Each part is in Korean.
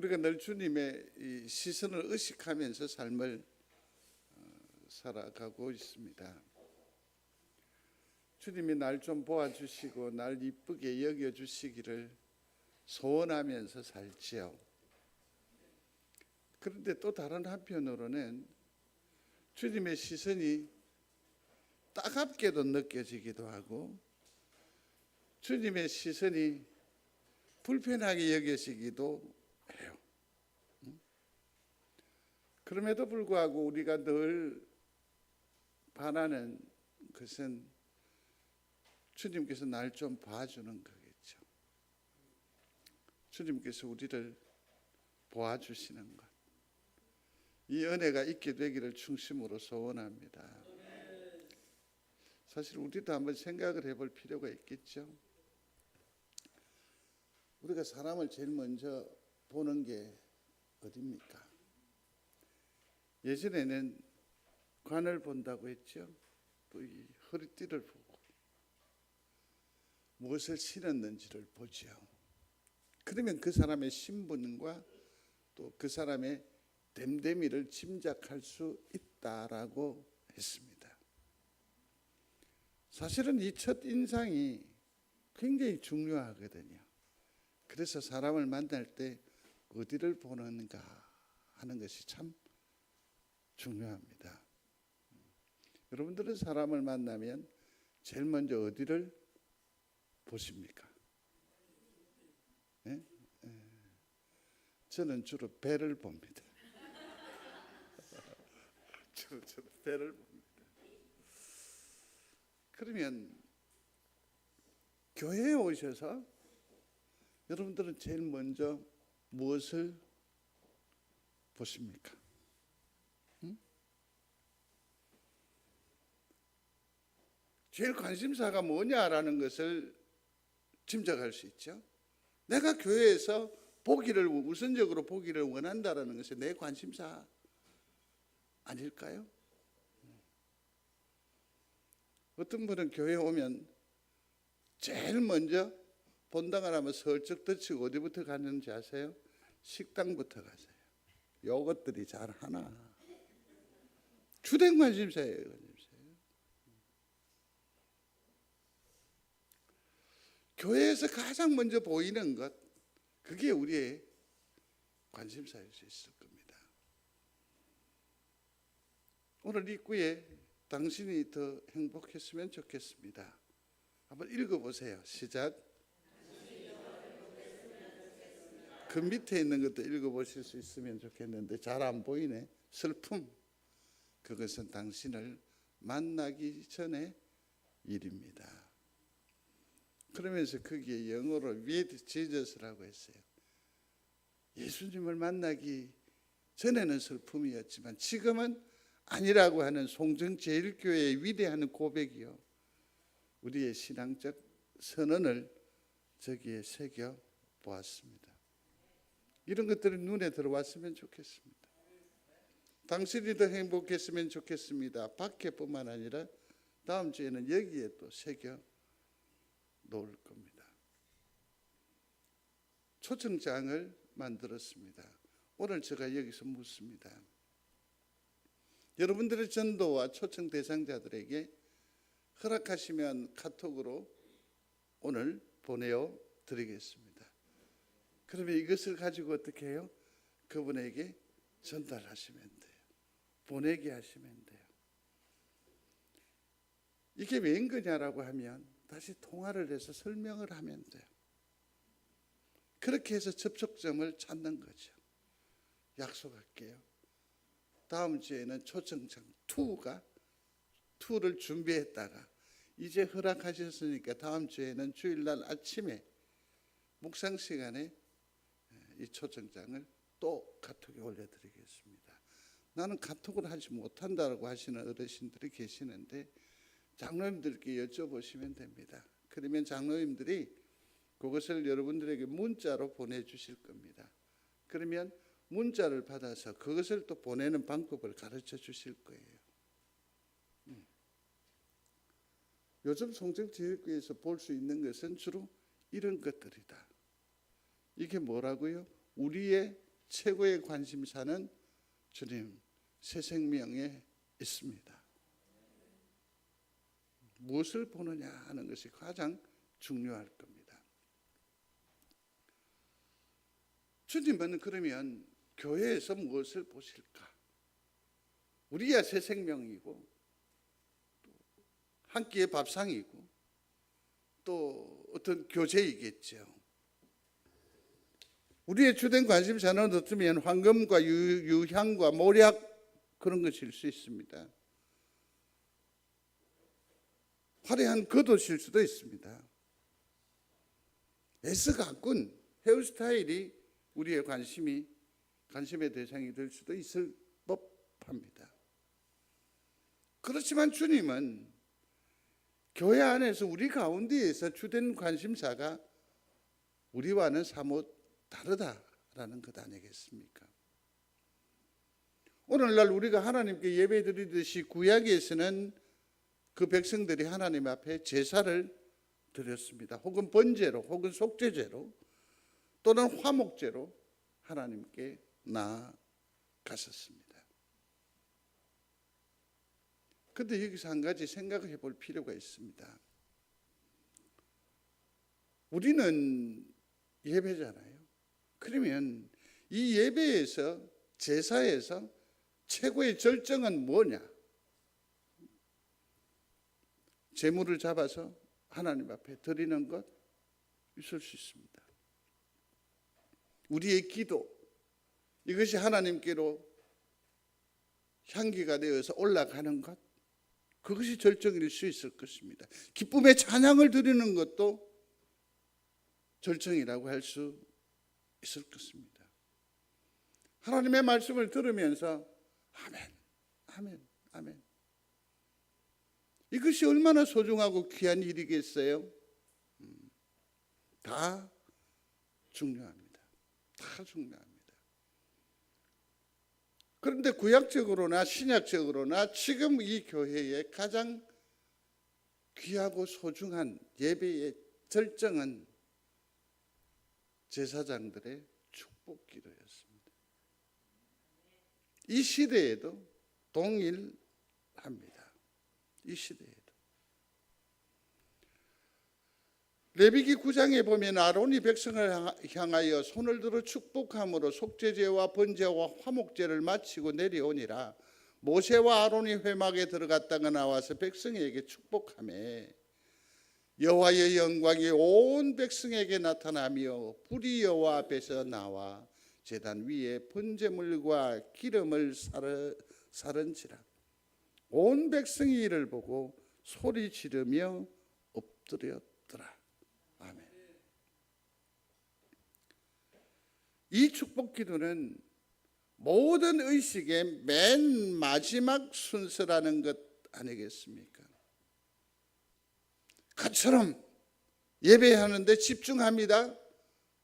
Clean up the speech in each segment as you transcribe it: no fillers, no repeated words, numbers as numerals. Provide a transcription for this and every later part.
우리가 늘 주님의 이 시선을 의식하면서 삶을 살아가고 있습니다. 주님이 날 좀 보아주시고 날 이쁘게 여겨주시기를 소원하면서 살지요. 그런데 또 다른 한편으로는 주님의 시선이 따갑게도 느껴지기도 하고 주님의 시선이 불편하게 여겨지기도 해요. 그럼에도 불구하고 우리가 늘 바라는 것은 주님께서 날 좀 봐주는 거겠죠. 주님께서 우리를 보아주시는 것, 이 은혜가 있게 되기를 중심으로 소원합니다. 사실 우리도 한번 생각을 해볼 필요가 있겠죠. 우리가 사람을 제일 먼저 보는 게 어디입니까? 예전에는 관을 본다고 했죠. 또 이 허리띠를 보고 무엇을 신었는지를 보죠. 그러면 그 사람의 신분과 또 그 사람의 됨됨이를 짐작할 수 있다라고 했습니다. 사실은 이 첫 인상이 굉장히 중요하거든요. 그래서 사람을 만날 때 어디를 보는가 하는 것이 참 중요합니다. 여러분들은 사람을 만나면 제일 먼저 어디를 보십니까? 네? 저는 주로 배를 봅니다. 주로 배를 봅니다. 그러면 교회에 오셔서 여러분들은 제일 먼저 무엇을 보십니까? 제일 관심사가 뭐냐라는 것을 짐작할 수 있죠. 내가 교회에서 보기를 우선적으로 보기를 원한다라는 것이 내 관심사 아닐까요? 어떤 분은 교회에 오면 제일 먼저 본당을 하면 설쩍 덧치고 어디부터 가는지 아세요? 식당부터 가세요. 요것들이 잘 하나. 주된 관심사예요. 교회에서 가장 먼저 보이는 것, 그게 우리의 관심사일 수 있을 겁니다. 오늘 입구에 당신이 더 행복했으면 좋겠습니다. 한번 읽어보세요. 시작. 그 밑에 있는 것도 읽어보실 수 있으면 좋겠는데 잘 안 보이네. 슬픔. 그것은 당신을 만나기 전의 일입니다. 그러면서 거기에 영어로 meet Jesus라고 했어요. 예수님을 만나기 전에는 슬픔이었지만 지금은 아니라고 하는 송정제일교회의 위대한 고백이요, 우리의 신앙적 선언을 저기에 새겨 보았습니다. 이런 것들이 눈에 들어왔으면 좋겠습니다. 당신이 더 행복했으면 좋겠습니다. 밖에뿐만 아니라 다음 주에는 여기에 또 새겨 놓을 겁니다. 초청장을 만들었습니다. 오늘 제가 여기서 묻습니다. 여러분들의 전도와 초청 대상자들에게 허락하시면 카톡으로 오늘 보내어 드리겠습니다. 그러면 이것을 가지고 어떻게 해요? 그분에게 전달하시면 돼요. 보내게 하시면 돼요. 이게 웬 거냐라고 하면 다시 통화를 해서 설명을 하면 돼요. 그렇게 해서 접촉점을 찾는 거죠. 약속할게요. 다음 주에는 초청장 2를 준비했다가 이제 허락하셨으니까 다음 주에는 주일날 아침에 묵상 시간에 이 초청장을 또 카톡에 올려드리겠습니다. 나는 카톡을 하지 못한다고 하시는 어르신들이 계시는데 장로님들께 여쭤보시면 됩니다. 그러면 장로님들이 그것을 여러분들에게 문자로 보내주실 겁니다. 그러면 문자를 받아서 그것을 또 보내는 방법을 가르쳐 주실 거예요. 요즘 송정제일교회에서 볼 수 있는 것은 주로 이런 것들이다. 이게 뭐라고요? 우리의 최고의 관심사는 주님 새 생명에 있습니다. 무엇을 보느냐 하는 것이 가장 중요할 겁니다. 주님은 그러면 교회에서 무엇을 보실까? 우리야 새 생명이고 한 끼의 밥상이고 또 어떤 교제이겠죠. 우리의 주된 관심사는 어쩌면 황금과 유향과 모략 그런 것일 수 있습니다. 화려한 겉옷일 수도 있습니다. 애써 가꾼 헤어스타일이 우리의 관심의 대상이 될 수도 있을 법합니다. 그렇지만 주님은 교회 안에서 우리 가운데에서 주된 관심사가 우리와는 사뭇 다르다라는 것 아니겠습니까? 오늘날 우리가 하나님께 예배드리듯이 구약에서는 그 백성들이 하나님 앞에 제사를 드렸습니다. 혹은 번제로, 혹은 속죄제로, 또는 화목제로 하나님께 나아갔었습니다. 그런데 여기서 한 가지 생각해 볼 필요가 있습니다. 우리는 예배잖아요. 그러면 이 예배에서, 제사에서 최고의 절정은 뭐냐? 제물을 잡아서 하나님 앞에 드리는 것 있을 수 있습니다. 우리의 기도, 이것이 하나님께로 향기가 되어서 올라가는 것, 그것이 절정일 수 있을 것입니다. 기쁨의 찬양을 드리는 것도 절정이라고 할 수 있을 것입니다. 하나님의 말씀을 들으면서 아멘, 아멘, 아멘. 이것이 얼마나 소중하고 귀한 일이겠어요? 다 중요합니다. 다 중요합니다. 그런데 구약적으로나 신약적으로나 지금 이 교회의 가장 귀하고 소중한 예배의 절정은 제사장들의 축복 기도였습니다. 이 시대에도 동일합니다. 이 시대에도. 레위기 9장에 보면 아론이 백성을 향하여 손을 들어 축복함으로 속죄제와 번제와 화목제를 마치고 내려오니라. 모세와 아론이 회막에 들어갔다가 나와서 백성에게 축복하며 여호와의 영광이 온 백성에게 나타나며 불이 여호와 앞에서 나와 제단 위에 번제물과 기름을 사른지라. 온 백성이 이를 보고 소리 지르며 엎드렸더라. 아멘. 이 축복 기도는 모든 의식의 맨 마지막 순서라는 것 아니겠습니까? 그처럼 예배하는데 집중합니다.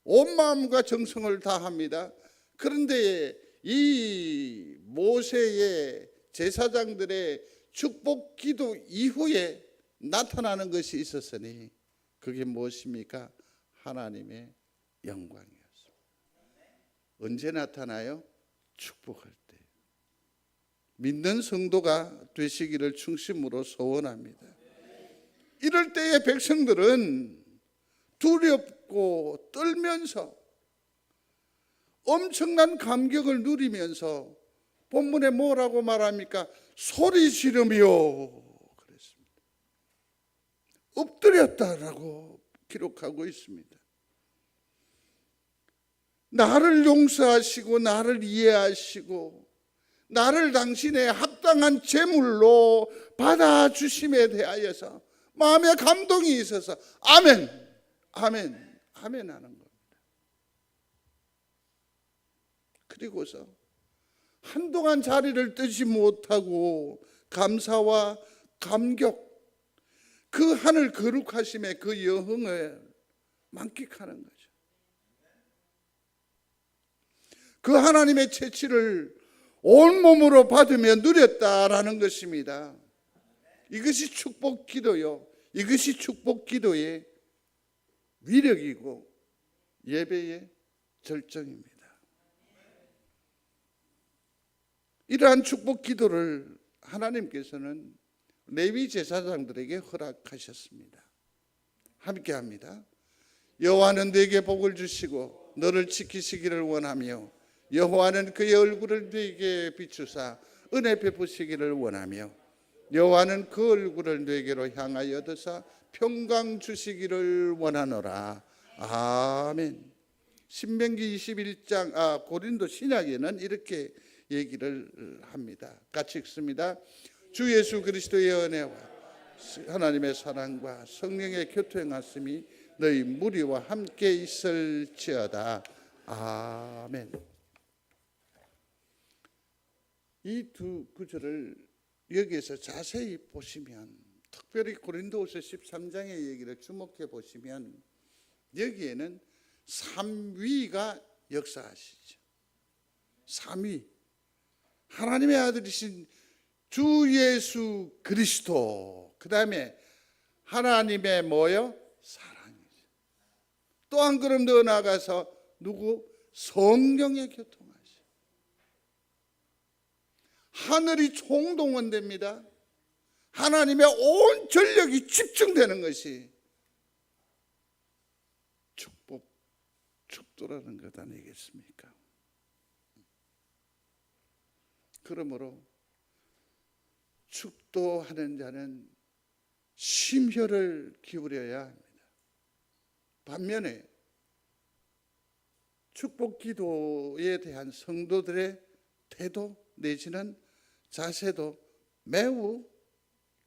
온 마음과 정성을 다합니다. 그런데 이 모세의 제사장들의 축복 기도 이후에 나타나는 것이 있었으니 그게 무엇입니까? 하나님의 영광이었습니다. 언제 나타나요? 축복할 때. 믿는 성도가 되시기를 충심으로 소원합니다. 이럴 때의 백성들은 두렵고 떨면서 엄청난 감격을 누리면서 본문에 뭐라고 말합니까? 소리 지르며 그랬습니다. 엎드렸다라고 기록하고 있습니다. 나를 용서하시고 나를 이해하시고 나를 당신의 합당한 제물로 받아주심에 대하여서 마음에 감동이 있어서 아멘, 아멘, 아멘 하는 겁니다. 그리고서 한동안 자리를 뜨지 못하고 감사와 감격, 그 하늘 거룩하심의 그 영흥을 만끽하는 거죠. 그 하나님의 채취를 온몸으로 받으며 누렸다라는 것입니다. 이것이 축복 기도요. 이것이 축복 기도의 위력이고 예배의 절정입니다. 이러한 축복 기도를 하나님께서는 레위 제사장들에게 허락하셨습니다. 함께 합니다. 여호와는 네게 복을 주시고 너를 지키시기를 원하며 여호와는 그의 얼굴을 네게 비추사 은혜 베푸시기를 원하며 여호와는 그 얼굴을 네게로 향하여 드사 평강 주시기를 원하노라. 아멘. 신명기 21장 고린도 신약에는 이렇게 얘기를 합니다. 같이 읽습니다. 주 예수 그리스도의 은혜와 하나님의 사랑과 성령의 교통하심이 너희 무리와 함께 있을지어다. 아멘. 이 두 구절을 여기에서 자세히 보시면, 특별히 고린도후서 13장의 얘기를 주목해 보시면 여기에는 삼위가 역사하시죠. 삼위, 하나님의 아들이신 주 예수 그리스도, 그 다음에 하나님의 뭐요? 사랑이죠. 또 한 걸음 더 나아가서 누구? 성령의 교통하시. 하늘이 총동원됩니다. 하나님의 온 전력이 집중되는 것이 축도라는 것 아니겠습니까? 그러므로 축도하는 자는 심혈을 기울여야 합니다. 반면에 축복 기도에 대한 성도들의 태도 내지는 자세도 매우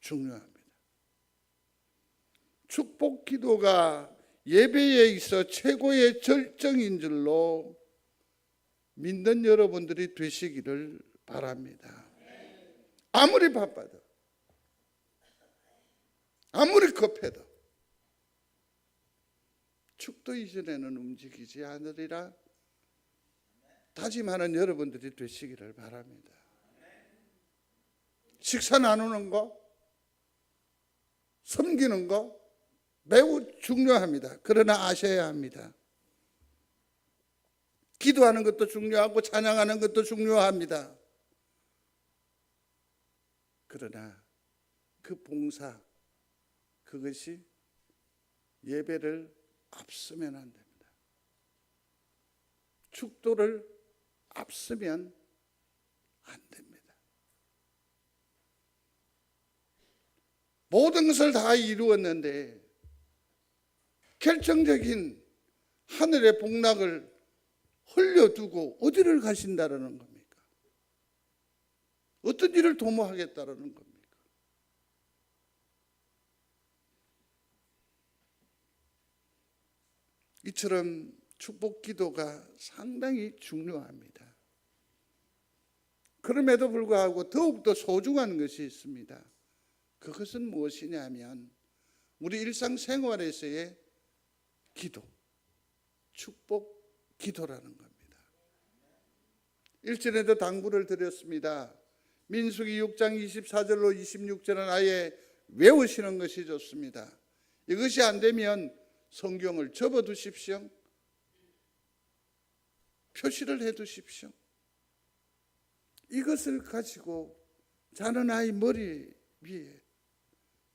중요합니다. 축복 기도가 예배에 있어 최고의 절정인 줄로 믿는 여러분들이 되시기를 바랍니다. 아무리 바빠도, 아무리 급해도 축도 이전에는 움직이지 않으리라 다짐하는 여러분들이 되시기를 바랍니다. 식사 나누는 거, 섬기는 거 매우 중요합니다. 그러나 아셔야 합니다. 기도하는 것도 중요하고 찬양하는 것도 중요합니다. 그러나 그 봉사, 그것이 예배를 앞서면 안 됩니다. 축도를 앞서면 안 됩니다. 모든 것을 다 이루었는데 결정적인 하늘의 복락을 흘려두고 어디를 가신다라는 겁니까? 어떤 일을 도모하겠다라는 겁니까? 이처럼 축복 기도가 상당히 중요합니다. 그럼에도 불구하고 더욱더 소중한 것이 있습니다. 그것은 무엇이냐면 우리 일상생활에서의 기도, 축복 기도라는 겁니다. 1절에도 당부를 드렸습니다. 민수기 6장 24절로 26절은 아예 외우시는 것이 좋습니다. 이것이 안 되면 성경을 접어두십시오. 표시를 해두십시오. 이것을 가지고 자는 아이 머리 위에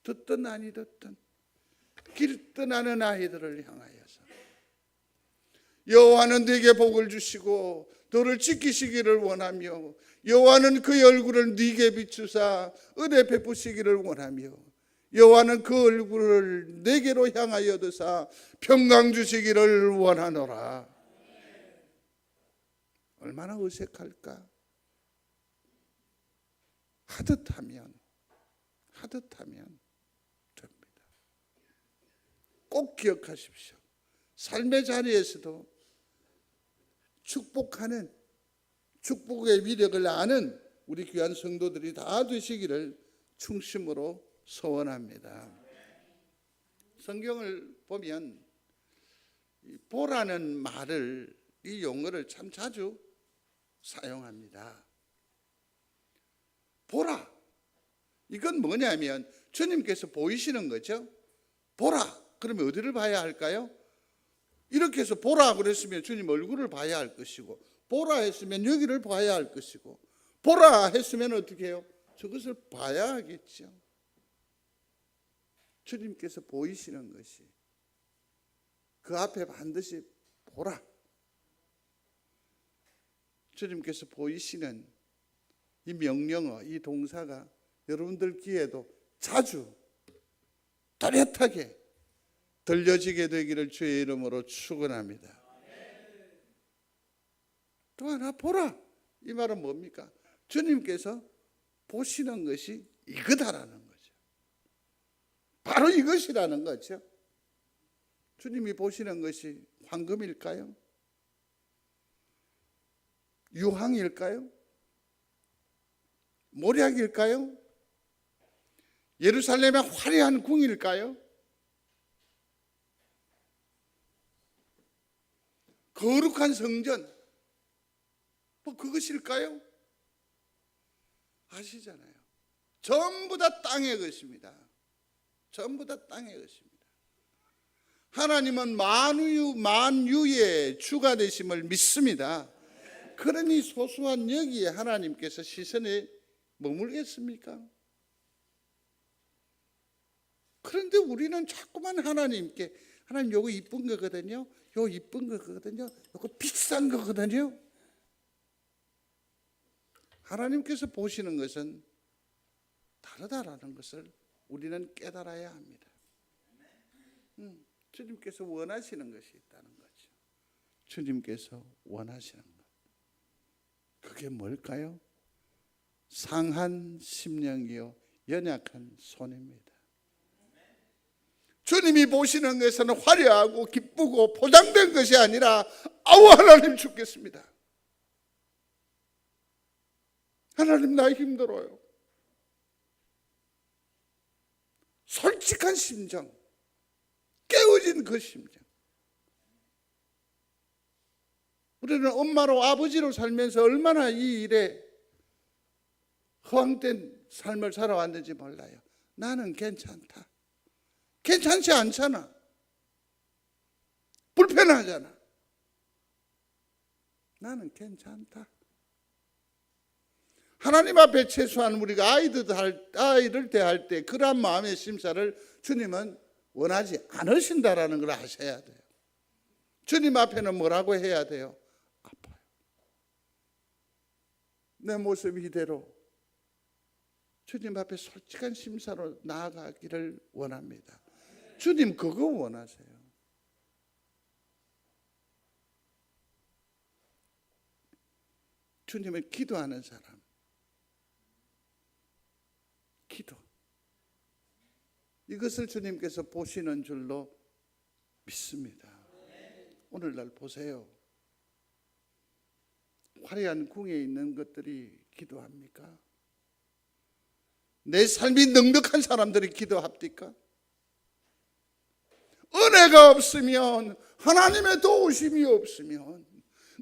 듣든 아니 듣든 길 떠나는 아이들을 향하여서 여호와는 네게 복을 주시고 너를 지키시기를 원하며 여호와는 그의 얼굴을 네게 비추사 은혜 베푸시기를 원하며 여호와는 그 얼굴을 네게로 향하여 드사 평강 주시기를 원하노라. 얼마나 어색할까? 하듯하면 됩니다. 꼭 기억하십시오. 삶의 자리에서도 축복하는, 축복의 위력을 아는 우리 귀한 성도들이 다 되시기를 충심으로 소원합니다. 성경을 보면 보라는 말을, 이 용어를 참 자주 사용합니다. 보라, 이건 뭐냐면 주님께서 보이시는 거죠. 보라, 그러면 어디를 봐야 할까요? 이렇게 해서 보라 그랬으면 주님 얼굴을 봐야 할 것이고, 보라 했으면 여기를 봐야 할 것이고, 보라 했으면 어떻게 해요? 저것을 봐야 하겠죠. 주님께서 보이시는 것이 그 앞에 반드시 보라. 주님께서 보이시는 이 명령어, 이 동사가 여러분들 귀에도 자주 또렷하게 들려지게 되기를 주의 이름으로 축원합니다. 또 하나 보라. 이 말은 뭡니까? 주님께서 보시는 것이 이거다라는 거죠. 바로 이것이라는 거죠. 주님이 보시는 것이 황금일까요? 유황일까요? 모략일까요? 예루살렘의 화려한 궁일까요? 거룩한 성전, 뭐 그것일까요? 아시잖아요. 전부 다 땅의 것입니다. 전부 다 땅의 것입니다. 하나님은 만유의 주가 되심을 믿습니다. 그러니 소소한 여기에 하나님께서 시선에 머물겠습니까? 그런데 우리는 자꾸만 하나님께, 하나님 요거 이쁜 거거든요, 요 이쁜 거거든요, 요거 비싼 거거든요. 하나님께서 보시는 것은 다르다라는 것을 우리는 깨달아야 합니다. 주님께서 원하시는 것이 있다는 거죠. 주님께서 원하시는 것, 그게 뭘까요? 상한 심령이요 연약한 손입니다. 주님이 보시는 것은 화려하고 기쁘고 포장된 것이 아니라, 아우 하나님 죽겠습니다, 하나님 나 힘들어요, 솔직한 심정, 깨어진 그 심정. 우리는 엄마로 아버지로 살면서 얼마나 이 일에 허황된 삶을 살아왔는지 몰라요. 나는 괜찮다, 괜찮지 않잖아, 불편하잖아, 나는 괜찮다. 하나님 앞에 최소한 우리가 아이를 대할 때 그러한 마음의 심사를 주님은 원하지 않으신다라는 걸 아셔야 돼요. 주님 앞에는 뭐라고 해야 돼요? 아파요. 내 모습 이대로 주님 앞에 솔직한 심사로 나아가기를 원합니다. 주님 그거 원하세요. 주님을 기도하는 사람, 기도, 이것을 주님께서 보시는 줄로 믿습니다. 오늘날 보세요. 화려한 궁에 있는 것들이 기도합니까? 내 삶이 넉넉한 사람들이 기도합니까? 은혜가 없으면, 하나님의 도우심이 없으면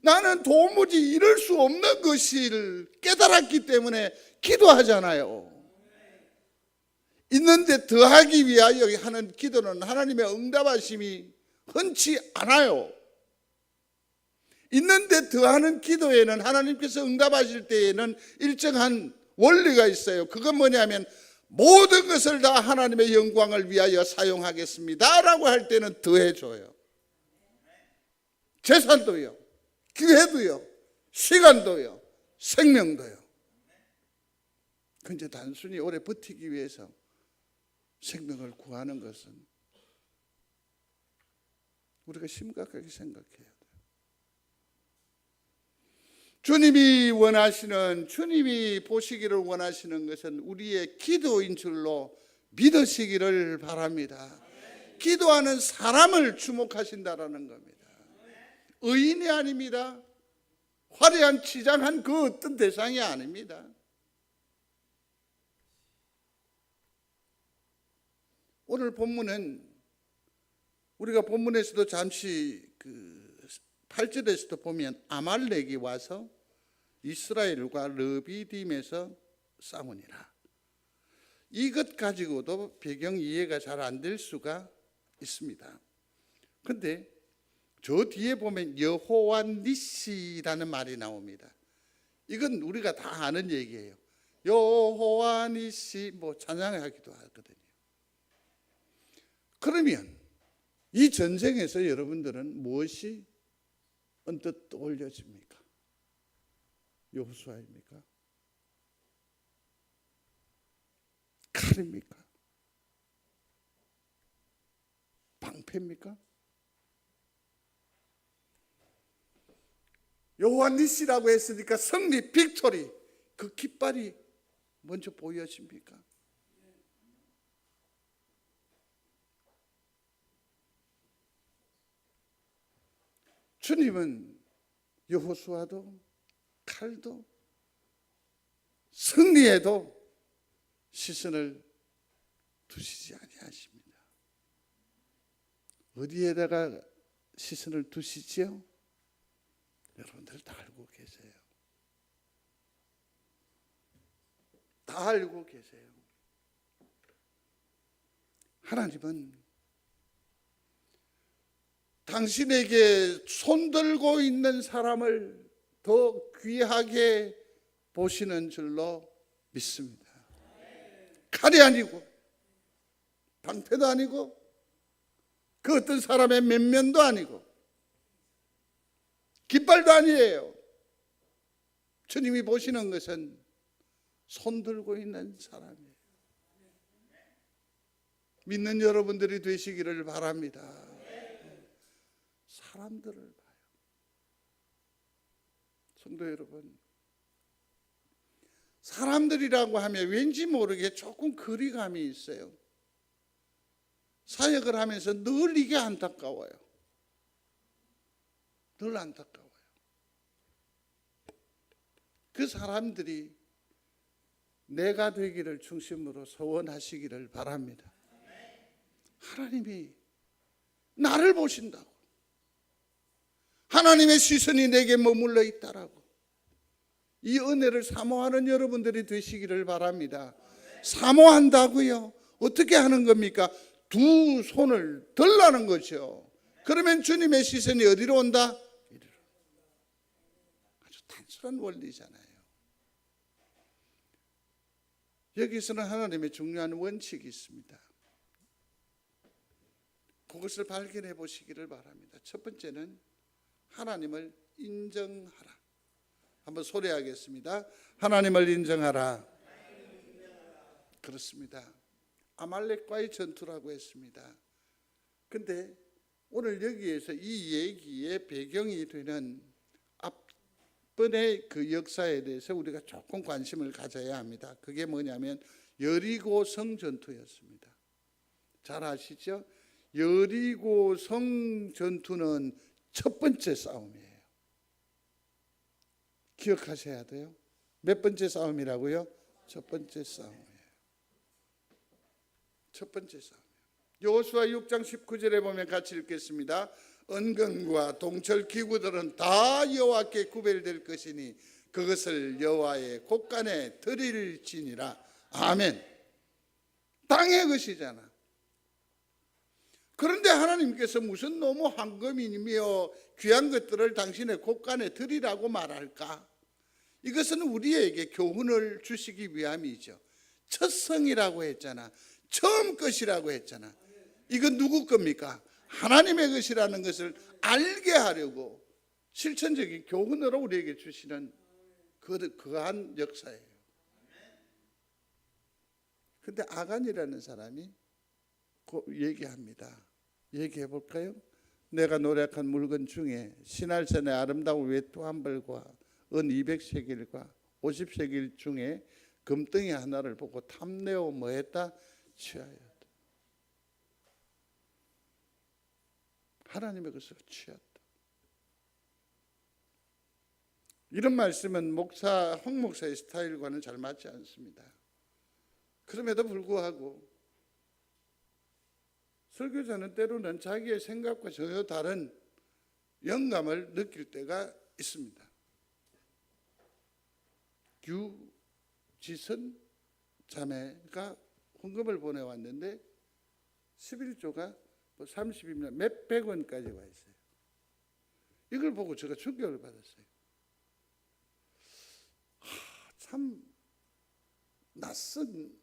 나는 도무지 이룰 수 없는 것을 깨달았기 때문에 기도하잖아요. 있는데 더하기 위하여 하는 기도는 하나님의 응답하심이 흔치 않아요. 있는데 더하는 기도에는 하나님께서 응답하실 때에는 일정한 원리가 있어요. 그건 뭐냐면, 모든 것을 다 하나님의 영광을 위하여 사용하겠습니다 라고 할 때는 더해줘요. 재산도요, 기회도요, 시간도요, 생명도요. 근데 단순히 오래 버티기 위해서 생명을 구하는 것은 우리가 심각하게 생각해야 돼요. 주님이 원하시는, 주님이 보시기를 원하시는 것은 우리의 기도인 줄로 믿으시기를 바랍니다. 기도하는 사람을 주목하신다라는 겁니다. 의인이 아닙니다. 화려한 치장한 그 어떤 대상이 아닙니다. 오늘 본문은 우리가 본문에서도 잠시 8절에서도 보면 아말렉이 와서 이스라엘과 르비딤에서 싸우니라. 이것 가지고도 배경 이해가 잘 안 될 수가 있습니다. 그런데 저 뒤에 보면 여호와 니시라는 말이 나옵니다. 이건 우리가 다 아는 얘기예요. 여호와 니시 뭐 찬양하기도 하거든요. 그러면 이 전쟁에서 여러분들은 무엇이 언뜻 떠올려집니까? 여호수아입니까? 칼입니까? 방패입니까? 여호와 니시라고 했으니까 승리, 빅토리, 그 깃발이 먼저 보여집니까? 주님은 여호수아도 칼도 승리에도 시선을 두시지 아니하십니다. 어디에다가 시선을 두시지요? 여러분들 다 알고 계세요. 다 알고 계세요. 하나님은 당신에게 손들고 있는 사람을 더 귀하게 보시는 줄로 믿습니다. 칼이 아니고 방패도 아니고 그 어떤 사람의 면면도 아니고 깃발도 아니에요. 주님이 보시는 것은 손들고 있는 사람이에요. 믿는 여러분들이 되시기를 바랍니다. 사람들을 봐요. 성도 여러분, 사람들이라고 하면 왠지 모르게 조금 거리감이 있어요. 사역을 하면서 늘 이게 안타까워요. 늘 안타까워요. 그 사람들이 내가 되기를 중심으로 소원하시기를 바랍니다. 하나님이 나를 보신다고, 하나님의 시선이 내게 머물러 있다라고, 이 은혜를 사모하는 여러분들이 되시기를 바랍니다. 사모한다고요? 어떻게 하는 겁니까? 두 손을 들라는 거죠. 그러면 주님의 시선이 어디로 온다? 이리로. 아주 단순한 원리잖아요. 여기서는 하나님의 중요한 원칙이 있습니다. 그것을 발견해 보시기를 바랍니다. 첫 번째는 하나님을 인정하라. 한번 소리하겠습니다. 하나님을 인정하라. 그렇습니다. 아말렉과의 전투라고 했습니다. 근데 오늘 여기에서 이 얘기의 배경이 되는 앞번의 그 역사에 대해서 우리가 조금 관심을 가져야 합니다. 그게 뭐냐면 여리고성 전투였습니다. 잘 아시죠? 여리고성 전투는 첫 번째 싸움이에요. 기억하셔야 돼요. 몇 번째 싸움이라고요? 첫 번째 싸움이에요. 첫 번째 싸움. 여호수아 6장 19절에 보면 같이 읽겠습니다. 은근과 동철 기구들은 다 여호와께 구별될 것이니 그것을 여호와의 곳간에 드릴지니라. 아멘. 땅의 것이잖아. 그런데 하나님께서 무슨 너무 황금이며 귀한 것들을 당신의 곳간에 드리라고 말할까? 이것은 우리에게 교훈을 주시기 위함이죠. 첫 성이라고 했잖아. 처음 것이라고 했잖아. 이건 누구 겁니까? 하나님의 것이라는 것을 알게 하려고 실천적인 교훈으로 우리에게 주시는 그러한 역사예요. 그런데 아간이라는 사람이 얘기합니다. 얘기해 볼까요? 내가 노력한 물건 중에 신할선의 아름다운 외투 한 벌과 은 200세겔과 50세겔 중에 금덩이 하나를 보고 탐내어 뭐했다? 취하였다. 하나님의 것을 취했다. 이런 말씀은 황 목사의 스타일과는 잘 맞지 않습니다. 그럼에도 불구하고 설교자는 때로는 자기의 생각과 전혀 다른 영감을 느낄 때가 있습니다. 유지선 자매가 헌금을 보내왔는데 11조가 30이면 몇백 원까지 와 있어요. 이걸 보고 제가 충격을 받았어요. 참 낯선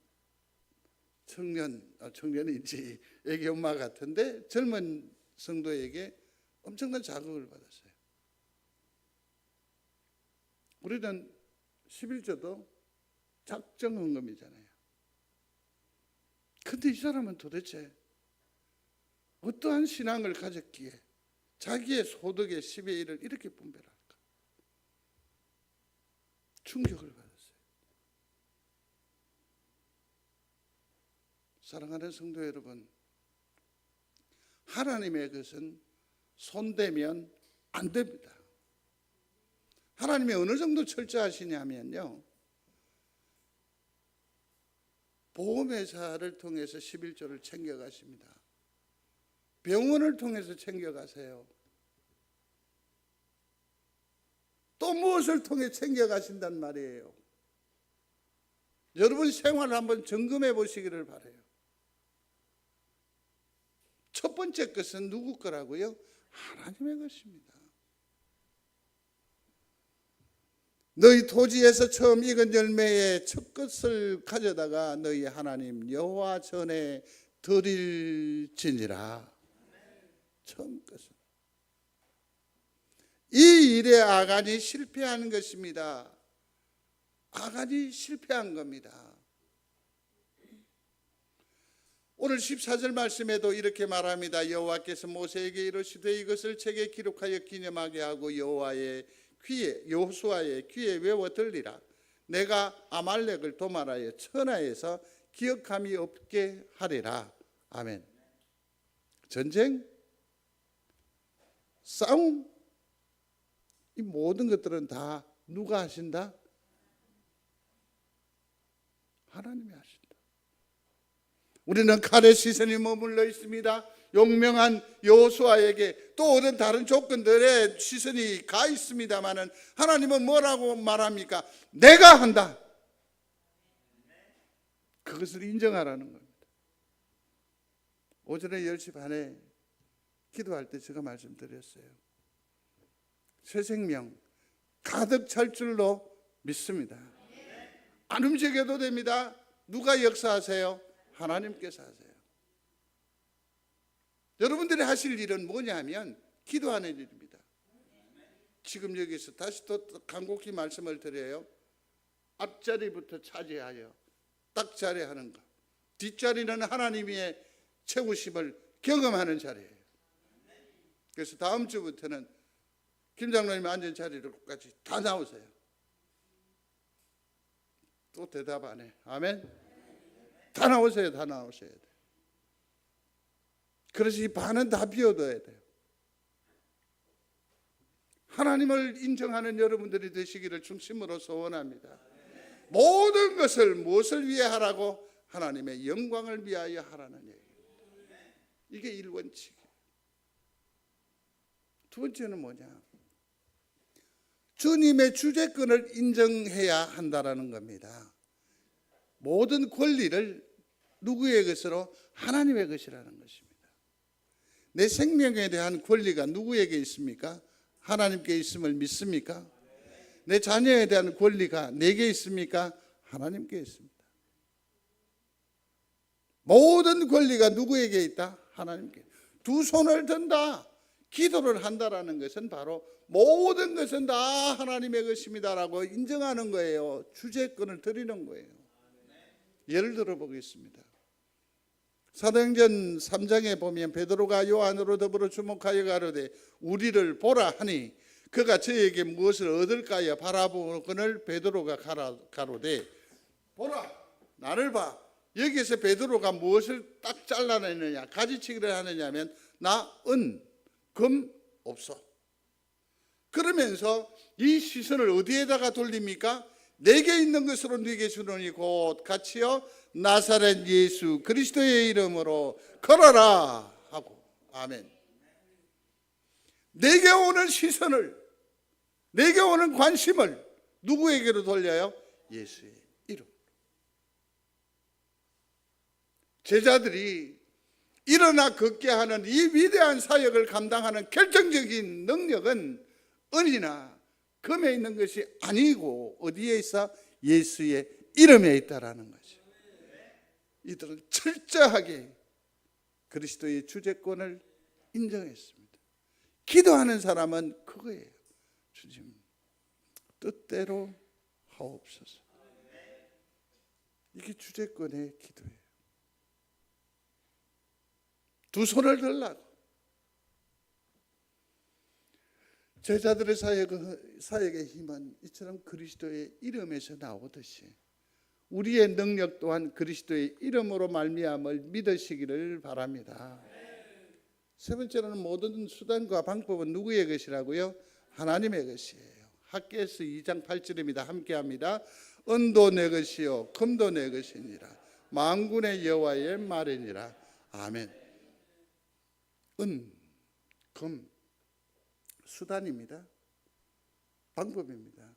청년인지 애기 엄마 같은데 젊은 성도에게 엄청난 자극을 받았어요. 우리는 11조도 작정헌금이잖아요. 근데 이 사람은 도대체 어떠한 신앙을 가졌기에 자기의 소득의 10의 1을 이렇게 분배할까? 충격을 받았어요. 사랑하는 성도 여러분, 하나님의 것은 손대면 안 됩니다. 하나님이 어느 정도 철저하시냐면요, 보험회사를 통해서 11조를 챙겨가십니다. 병원을 통해서 챙겨가세요. 또 무엇을 통해 챙겨가신단 말이에요. 여러분 생활을 한번 점검해 보시기를 바라요. 첫 번째 것은 누구 거라고요? 하나님의 것입니다. 너희 토지에서 처음 익은 열매의 첫 것을 가져다가 너희 하나님 여호와 전에 드릴지니라. 처음 것은. 이 일에 아간이 실패한 것입니다. 아간이 실패한 겁니다. 오늘 14절 말씀에도 이렇게 말합니다. 여호와께서 모세에게 이르시되 이것을 책에 기록하여 기념하게 하고 여호수아의 귀에 외워 들리라. 내가 아말렉을 도말하여 천하에서 기억함이 없게 하리라. 아멘. 전쟁, 싸움, 이 모든 것들은 다 누가 하신다? 하나님이 하신다. 우리는 칼의 시선이 머물러 있습니다. 용명한 여호수아에게 또 어떤 다른 조건들의 시선이 가 있습니다마는 하나님은 뭐라고 말합니까? 내가 한다. 그것을 인정하라는 겁니다. 오전에 10시 반에 기도할 때 제가 말씀드렸어요. 새 생명 가득 찰 줄로 믿습니다. 안 움직여도 됩니다. 누가 역사하세요? 하나님께서 하세요. 여러분들이 하실 일은 뭐냐면 기도하는 일입니다. 지금 여기서 다시 또 간곡히 말씀을 드려요. 앞자리부터 차지하여 딱 자리하는 것, 뒷자리는 하나님의 채우심을 경험하는 자리예요. 그래서 다음 주부터는 김 장로님이 앉은 자리로까지 다 나오세요. 또 대답 안 해. 아멘. 다 나오세요. 다 나오셔야 돼요. 그래서 이 반은 다 비워둬야 돼요. 하나님을 인정하는 여러분들이 되시기를 중심으로 소원합니다. 모든 것을 무엇을 위해 하라고? 하나님의 영광을 위하여 하라는 얘기입니다. 이게 1원칙이에요. 두 번째는 뭐냐? 주님의 주재권을 인정해야 한다라는 겁니다. 모든 권리를 누구의 것으로? 하나님의 것이라는 것입니다. 내 생명에 대한 권리가 누구에게 있습니까? 하나님께 있음을 믿습니까? 내 자녀에 대한 권리가 내게 있습니까? 하나님께 있습니다. 모든 권리가 누구에게 있다? 하나님께. 두 손을 든다, 기도를 한다라는 것은 바로 모든 것은 다 하나님의 것입니다라고 인정하는 거예요. 주재권을 드리는 거예요. 예를 들어 보겠습니다. 사도행전 3장에 보면 베드로가 요한으로 더불어 주목하여 가로되 우리를 보라 하니 그가 저에게 무엇을 얻을까요? 바라보거늘 베드로가 가로되 보라 나를 봐. 여기서 베드로가 무엇을 딱 잘라내느냐, 가지치기를 하느냐 하면 나 은, 금 없어. 그러면서 이 시선을 어디에다가 돌립니까? 내게 있는 것으로 네게 주노니 곧 같이요 나사렛 예수 그리스도의 이름으로 걸어라 하고. 아멘. 내게 오는 시선을, 내게 오는 관심을 누구에게로 돌려요? 예수의 이름. 제자들이 일어나 걷게 하는 이 위대한 사역을 감당하는 결정적인 능력은 은이나 금에 있는 것이 아니고 어디에 있어? 예수의 이름에 있다라는 거죠. 이들은 철저하게 그리스도의 주재권을 인정했습니다. 기도하는 사람은 그거예요. 주님 뜻대로 하옵소서. 이게 주재권의 기도예요. 두 손을 들라고. 제자들의 사역의 힘은 이처럼 그리스도의 이름에서 나오듯이 우리의 능력 또한 그리스도의 이름으로 말미암을 믿으시기를 바랍니다. 세 번째로는 모든 수단과 방법은 누구의 것이라고요? 하나님의 것이에요. 학개서 2장 8절입니다. 함께합니다. 은도 내 것이요 금도 내 것이니라. 만군의 여호와의 말이니라. 아멘. 은, 금, 수단입니다. 방법입니다.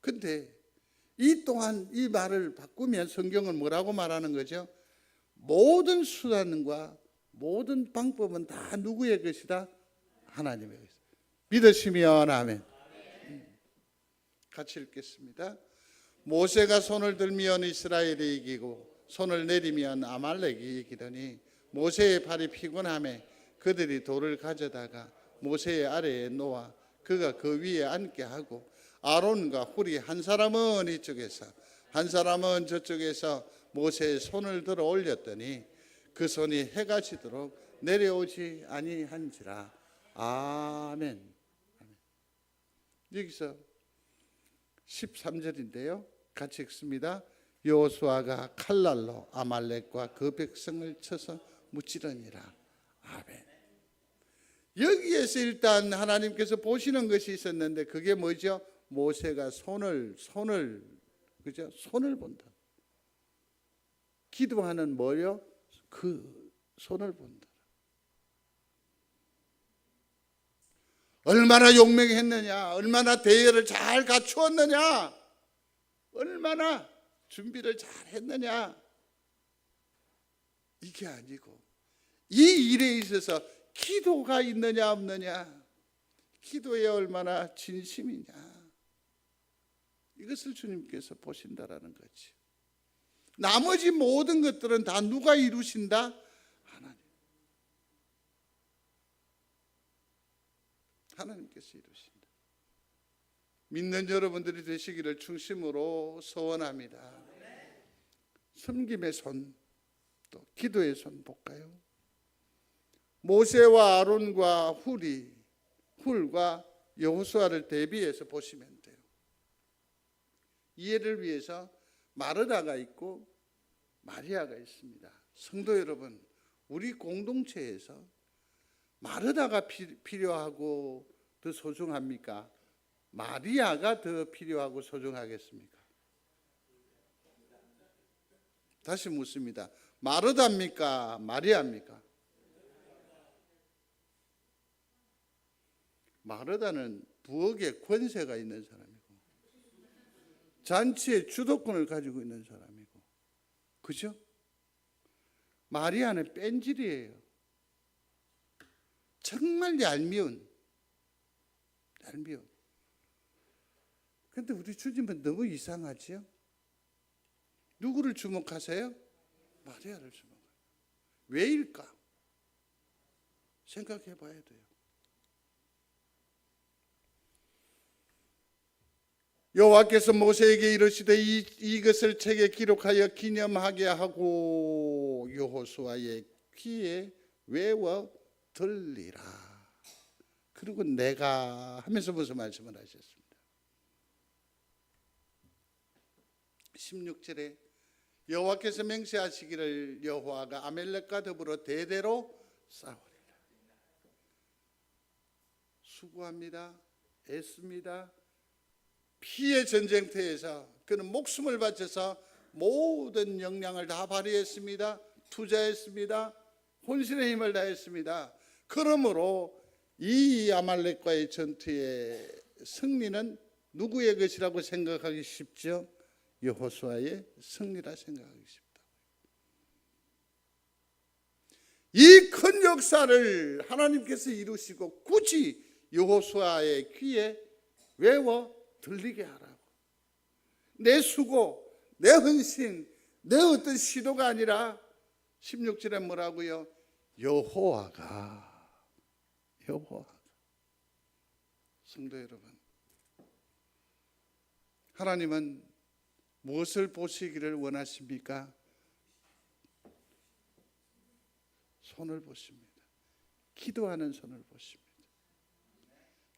근데 이 또한 이 말을 바꾸면 성경은 뭐라고 말하는 거죠? 모든 수단과 모든 방법은 다 누구의 것이다? 하나님의 것이다. 믿으시면 아멘. 같이 읽겠습니다. 모세가 손을 들면 이스라엘이 이기고 손을 내리면 아말렉이 이기더니 모세의 팔이 피곤하매 그들이 돌을 가져다가 모세의 아래에 놓아 그가 그 위에 앉게 하고 아론과 훌이 한 사람은 이쪽에서 한 사람은 저쪽에서 모세의 손을 들어 올렸더니 그 손이 해가 지도록 내려오지 아니한지라. 아멘. 여기서 13절인데요. 같이 읽습니다. 여호수아가 칼날로 아말렉과 그 백성을 쳐서 무찌르니라. 아멘. 여기에서 일단 하나님께서 보시는 것이 있었는데 그게 뭐죠? 모세가 손을 그죠? 손을 본다. 기도하는 뭐요? 그 손을 본다. 얼마나 용맹했느냐, 얼마나 대열을 잘 갖추었느냐, 얼마나 준비를 잘 했느냐. 이게 아니고 이 일에 있어서 기도가 있느냐 없느냐, 기도에 얼마나 진심이냐, 이것을 주님께서 보신다라는 거지. 나머지 모든 것들은 다 누가 이루신다? 하나님. 하나님께서 이루신다. 믿는 여러분들이 되시기를 중심으로 소원합니다. 섬김의 손, 또 기도의 손 볼까요? 모세와 아론과 훌과 여호수아를 대비해서 보시면 돼요. 이해를 위해서 마르다가 있고 마리아가 있습니다. 성도 여러분, 우리 공동체에서 마르다가 필요하고 더 소중합니까? 마리아가 더 필요하고 소중하겠습니까? 다시 묻습니다. 마르다입니까? 마리아입니까? 마르다는 부엌에 권세가 있는 사람이고 잔치의 주도권을 가지고 있는 사람이고, 그죠? 마리아는 뺀질이에요. 정말 얄미운. 그런데 우리 주님은 너무 이상하지요? 누구를 주목하세요? 마리아를 주목해요. 왜일까? 생각해 봐야 돼요. 여호와께서 모세에게 이르시되 이것을 책에 기록하여 기념하게 하고 여호수아의 귀에 외워 들리라. 그리고 내가 하면서 무슨 말씀을 하셨습니다. 16절에 여호와께서 맹세하시기를 여호와가 아말렉과 더불어 대대로 싸우리라. 수고합니다. 애씁니다. 피의 전쟁터에서 그는 목숨을 바쳐서 모든 역량을 다 발휘했습니다. 투자했습니다. 혼신의 힘을 다했습니다. 그러므로 이 아말렉과의 전투의 승리는 누구의 것이라고 생각하기 쉽죠? 여호수아의 승리라 생각하기 쉽다. 이 큰 역사를 하나님께서 이루시고 굳이 여호수아의 귀에 외워 들리게 하라고. 내 수고, 내 헌신, 내 어떤 시도가 아니라 16절에 뭐라고요? 여호와가. 성도 여러분, 하나님은 무엇을 보시기를 원하십니까? 손을 보십니다. 기도하는 손을 보십니다.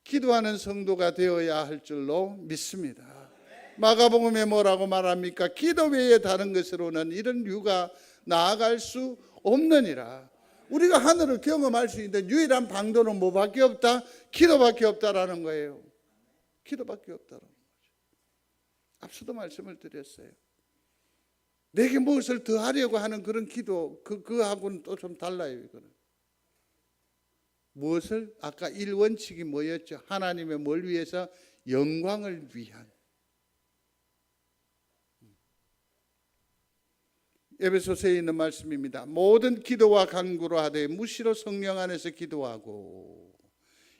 기도하는 성도가 되어야 할 줄로 믿습니다. 마가복음에 뭐라고 말합니까? 기도 외에 다른 것으로는 이런 유가 나아갈 수 없느니라. 우리가 하늘을 경험할 수 있는 유일한 방도는 뭐밖에 없다? 기도밖에 없다라는 거예요. 기도밖에 없다라는 거죠. 앞서도 말씀을 드렸어요. 내게 무엇을 더 하려고 하는 그런 기도, 그하고는 또 좀 달라요. 이거는 무엇을? 아까 1원칙이 뭐였죠? 하나님의 뭘 위해서? 영광을 위한. 에베소서에 있는 말씀입니다. 모든 기도와 간구로 하되 무시로 성령 안에서 기도하고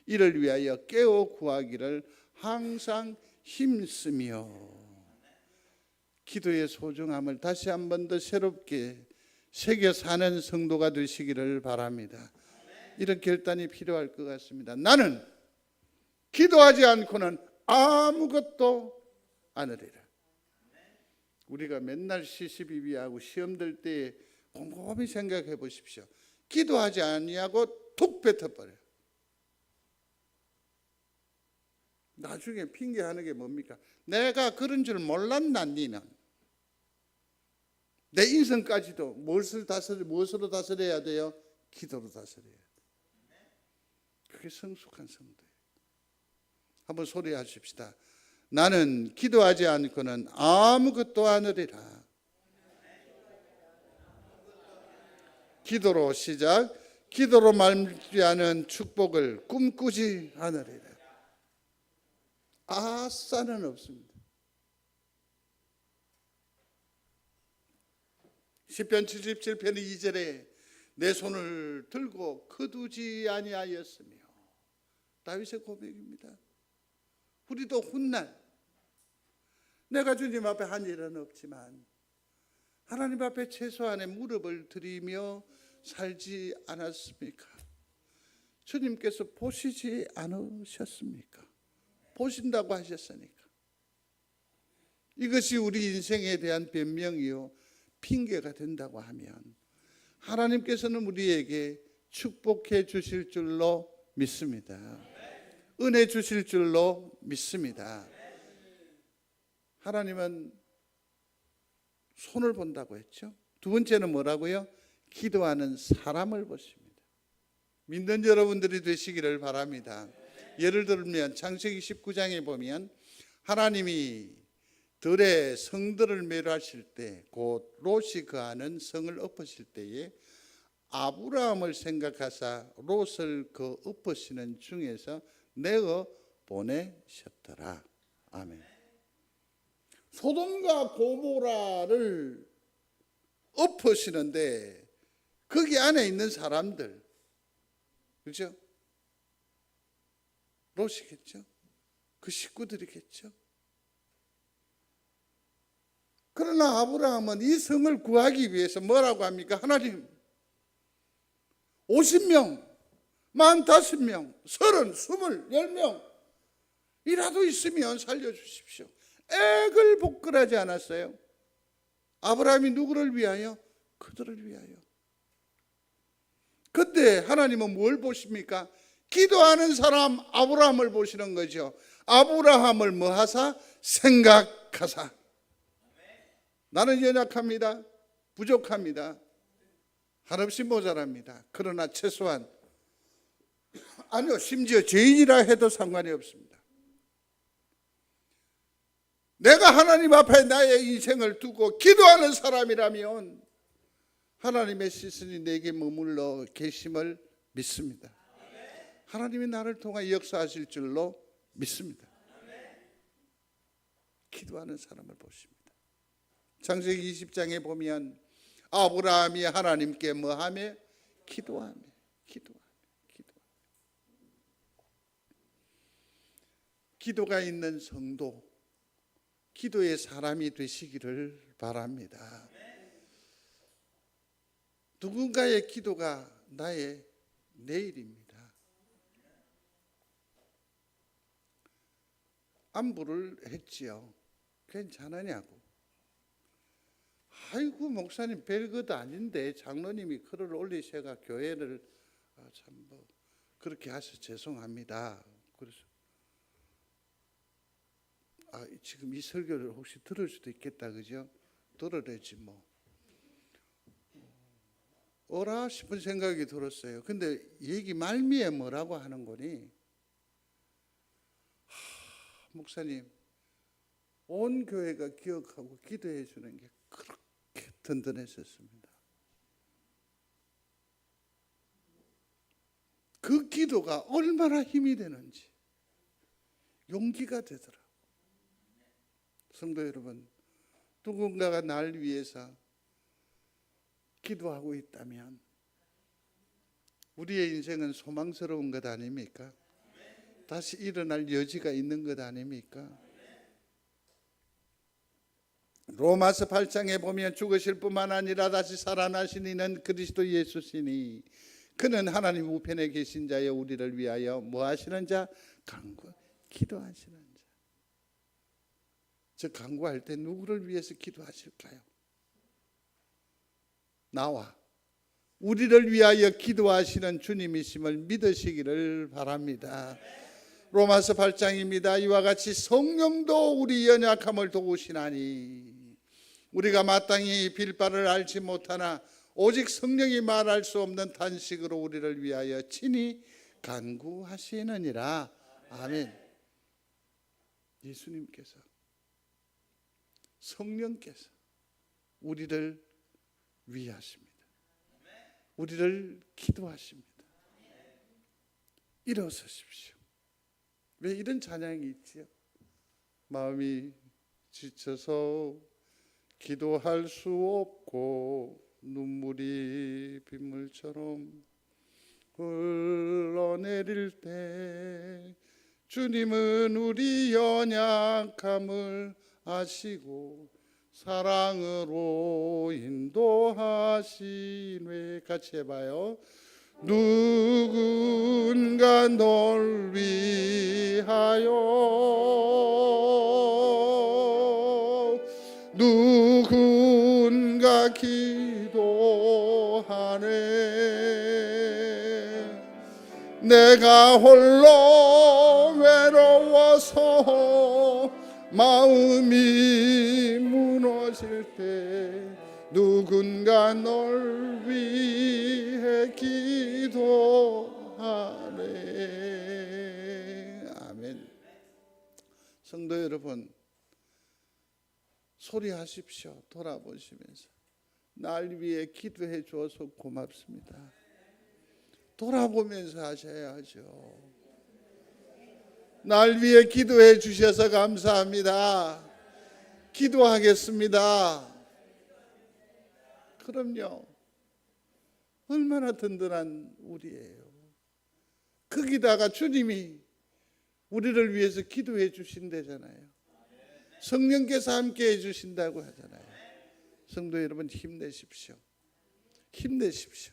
이를 위하여 깨어 구하기를 항상 힘쓰며. 기도의 소중함을 다시 한 번 더 새롭게 새겨 사는 성도가 되시기를 바랍니다. 이런 결단이 필요할 것 같습니다. 나는 기도하지 않고는 아무것도 않으리라. 우리가 맨날 시시비비하고 시험 들 때 곰곰이 생각해 보십시오. 기도하지 아니하고 툭 뱉어버려요. 나중에 핑계하는 게 뭡니까? 내가 그런 줄 몰랐나 니는. 내 인생까지도 무엇으로 다스려야 돼요? 기도로 다스려야 돼요. 그게 성숙한 성도예요. 한번 소리하십시다. 나는 기도하지 않고는 아무것도 않으리라. 기도로 시작. 기도로 말미암는 축복을 꿈꾸지 않으리라. 아싸는 없습니다. 시편 77편 2절에 내 손을 들고 거두지 아니하였으며. 다윗의 고백입니다. 우리도 훗날 내가 주님 앞에 한 일은 없지만 하나님 앞에 최소한의 무릎을 들이며 살지 않았습니까? 주님께서 보시지 않으셨습니까? 보신다고 하셨으니까. 이것이 우리 인생에 대한 변명이요 핑계가 된다고 하면 하나님께서는 우리에게 축복해 주실 줄로 믿습니다. 은혜 주실 줄로 믿습니다. 하나님은 손을 본다고 했죠. 두 번째는 뭐라고요? 기도하는 사람을 보십니다. 믿는 여러분들이 되시기를 바랍니다. 예를 들면 창세기 19장에 보면 하나님이 들의 성들을 멸하실 때, 곧 롯이 거하는 성을 엎으실 때에 아브라함을 생각하사 롯을 그 엎으시는 중에서 내어 보내셨더라. 아멘. 소돔과 고모라를 엎으시는데 거기 안에 있는 사람들, 그렇죠? 롯이겠죠? 그 식구들이겠죠? 그러나 아브라함은 이 성을 구하기 위해서 뭐라고 합니까? 하나님 50명, 45명, 30, 20, 10명 이라도 있으면 살려주십시오. 액을 복걸하지 않았어요. 아브라함이 누구를 위하여? 그들을 위하여. 그때 하나님은 뭘 보십니까? 기도하는 사람 아브라함을 보시는 거죠. 아브라함을 뭐 하사? 생각하사. 나는 연약합니다. 부족합니다. 한없이 모자랍니다. 그러나 최소한 아니요, 심지어 죄인이라 해도 상관이 없습니다. 내가 하나님 앞에 나의 인생을 두고 기도하는 사람이라면 하나님의 시선이 내게 머물러 계심을 믿습니다. 하나님이 나를 통해 역사하실 줄로 믿습니다. 기도하는 사람을 보십니다. 창세기 20장에 보면 아브라함이 하나님께 뭐하며? 기도하며. 기도가 있는 성도, 기도의 사람이 되시기를 바랍니다. 누군가의 기도가 나의 내일입니다. 안부를 했지요. 괜찮으냐고. 아이고 목사님 별것 아닌데 장로님이 글을 올리셔가 교회를 참 뭐 그렇게 하셔서 죄송합니다. 그래서 지금 이 설교를 혹시 들을 수도 있겠다, 그죠? 들으래지 뭐. 어라 싶은 생각이 들었어요. 근데 얘기 말미에 뭐라고 하는 거니? 목사님, 온 교회가 기억하고 기도해 주는 게 그렇게 든든했었습니다. 그 기도가 얼마나 힘이 되는지 용기가 되더라고요. 성도 여러분, 누군가가 날 위해서 기도하고 있다면 우리의 인생은 소망스러운 것 아닙니까? 다시 일어날 여지가 있는 것 아닙니까? 로마서 8장에 보면 죽으실 뿐만 아니라 다시 살아나신 이는 그리스도 예수시니 그는 하나님 우편에 계신 자여 우리를 위하여 뭐 하시는 자? 기도하시는 자. 저 간구할 때 누구를 위해서 기도하실까요? 나와 우리를 위하여 기도하시는 주님이심을 믿으시기를 바랍니다. 로마서 8장입니다. 이와 같이 성령도 우리 연약함을 도우시나니 우리가 마땅히 빌 바를 알지 못하나 오직 성령이 말할 수 없는 탄식으로 우리를 위하여 친히 간구하시느니라. 아멘. 예수님께서 성령께서 우리를 위하십니다. 우리를 기도하십니다. 일어서십시오. 왜 이런 찬양이 있지요? 마음이 지쳐서 기도할 수 없고 눈물이 빗물처럼 흘러내릴 때 주님은 우리 연약함을 아시고 사랑으로 인도하시네. 같이 해봐요. 누군가 널 위하여 누군가 기도하네. 내가 홀로 외로워서 마음이 무너질 때 누군가 널 위해 기도하네. 아멘. 성도 여러분, 소리하십시오. 돌아보시면서 날 위해 기도해 주어서 고맙습니다. 돌아보면서 하셔야 하죠. 날 위해 기도해 주셔서 감사합니다. 기도하겠습니다. 그럼요. 얼마나 든든한 우리예요. 거기다가 주님이 우리를 위해서 기도해 주신다잖아요. 성령께서 함께 해 주신다고 하잖아요. 성도 여러분, 힘내십시오. 힘내십시오.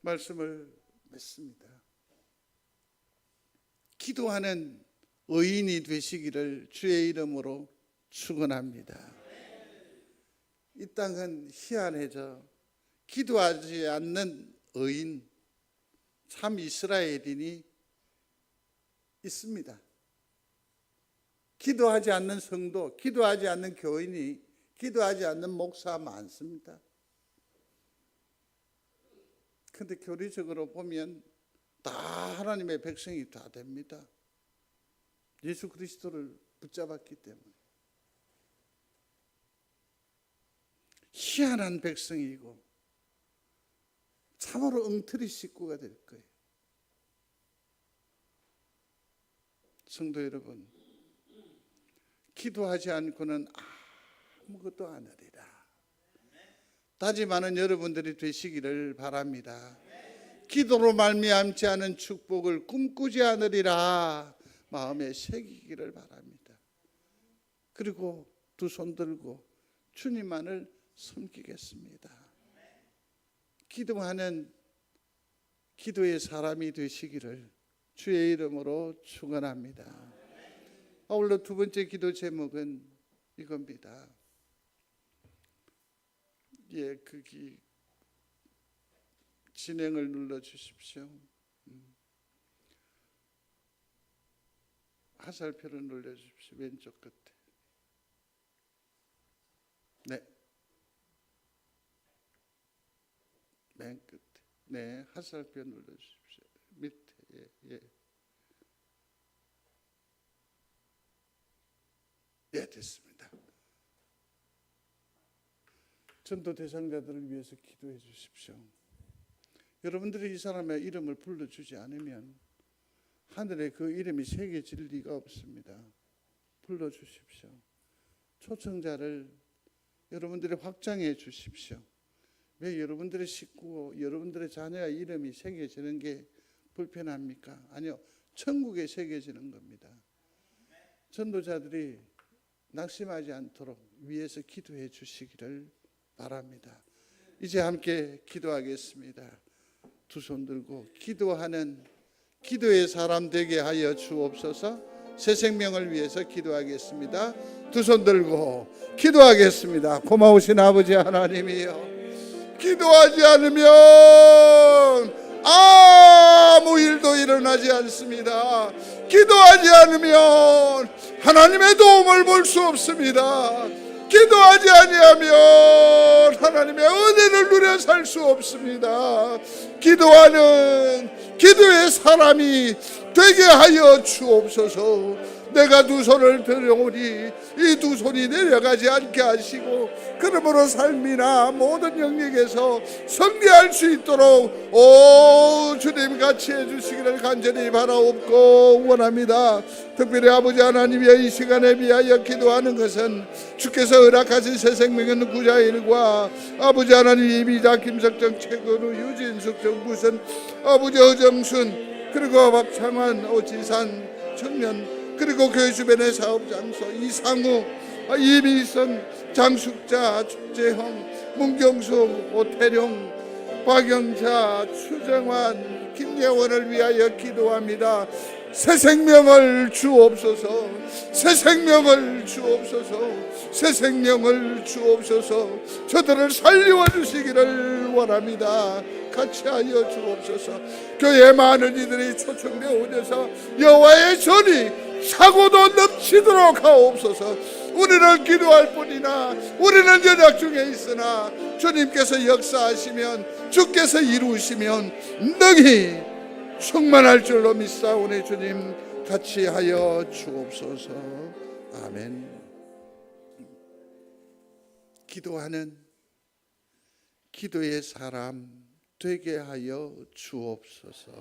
말씀을 맺습니다. 기도하는 의인이 되시기를 주의 이름으로 축원합니다. 이 땅은 희한해져 기도하지 않는 의인, 참 이스라엘인이 있습니다. 기도하지 않는 성도, 기도하지 않는 교인이, 기도하지 않는 목사 많습니다. 그런데 교리적으로 보면 다 하나님의 백성이 다 됩니다. 예수 그리스도를 붙잡았기 때문에. 희한한 백성이고 참으로 엉터리 식구가 될 거예요. 성도 여러분, 기도하지 않고는 아무것도 안 하리라. 다짐하는 여러분들이 되시기를 바랍니다. 기도로 말미암지 않은 축복을 꿈꾸지 않으리라 마음에 새기기를 바랍니다. 그리고 두 손 들고 주님만을 섬기겠습니다. 기도하는 기도의 사람이 되시기를 주의 이름으로 축원합니다. 아울러 두 번째 기도 제목은 이겁니다. 거기 진행을 눌러 주십시오. 화살표를 눌러 주십시오. 왼쪽 끝에. 네. 맨 끝에. 네, 화살표 눌러 주십시오. 밑에. 예. 예, 됐습니다. 전도 대상자들을 위해서 기도해 주십시오. 여러분들이 이 사람의 이름을 불러주지 않으면 하늘에 그 이름이 새겨질 리가 없습니다. 불러주십시오. 초청자를 여러분들이 확장해 주십시오. 왜 여러분들의 식구, 여러분들의 자녀의 이름이 새겨지는 게 불편합니까? 아니요, 천국에 새겨지는 겁니다. 전도자들이 낙심하지 않도록 위에서 기도해 주시기를 바랍니다. 이제 함께 기도하겠습니다. 두 손 들고 기도하는 기도의 사람 되게 하여 주옵소서. 새 생명을 위해서 기도하겠습니다. 두 손 들고 기도하겠습니다. 고마우신 아버지 하나님이여, 기도하지 않으면 아무 일도 일어나지 않습니다. 기도하지 않으면 하나님의 도움을 볼 수 없습니다. 기도하지 아니하면 하나님의 은혜를 누려 살 수 없습니다. 기도하는 기도의 사람이 되게 하여 주옵소서. 내가 두 손을 들어오니 이 두 손이 내려가지 않게 하시고 그러므로 삶이나 모든 영역에서 승리할 수 있도록 오 주님 같이 해주시기를 간절히 바라옵고 원합니다. 특별히 아버지 하나님의 이 시간에 비하여 기도하는 것은 주께서 허락하신 새 생명의 구자일과 아버지 하나님 이미자 김석정 최건우 유진숙 정부선 아버지 허정순 그리고 박창환 오지산 청년 그리고 교회 주변의 사업장소 이상우 이미선 장숙자 축재형 문경숙 오태룡 박영자 추정환 김예원을 위하여 기도합니다. 새 생명을 주옵소서. 새 생명을 주옵소서. 새 생명을 주옵소서. 저들을 살리워 주시기를 원합니다. 같이 하여 주옵소서. 교회 많은 이들이 초청되어 오셔서 여호와의 전이 사고도 넘치도록 하옵소서. 우리는 기도할 뿐이나 우리는 연약 중에 있으나 주님께서 역사하시면 주께서 이루시면 능히 충만할 줄로 믿사오니 주님 같이 하여 주옵소서. 아멘. 기도하는 기도의 사람 되게 하여 주옵소서.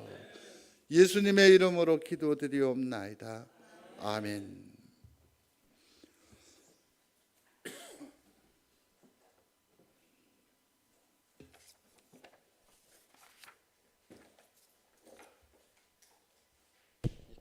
예수님의 이름으로 기도드리옵나이다. 아멘.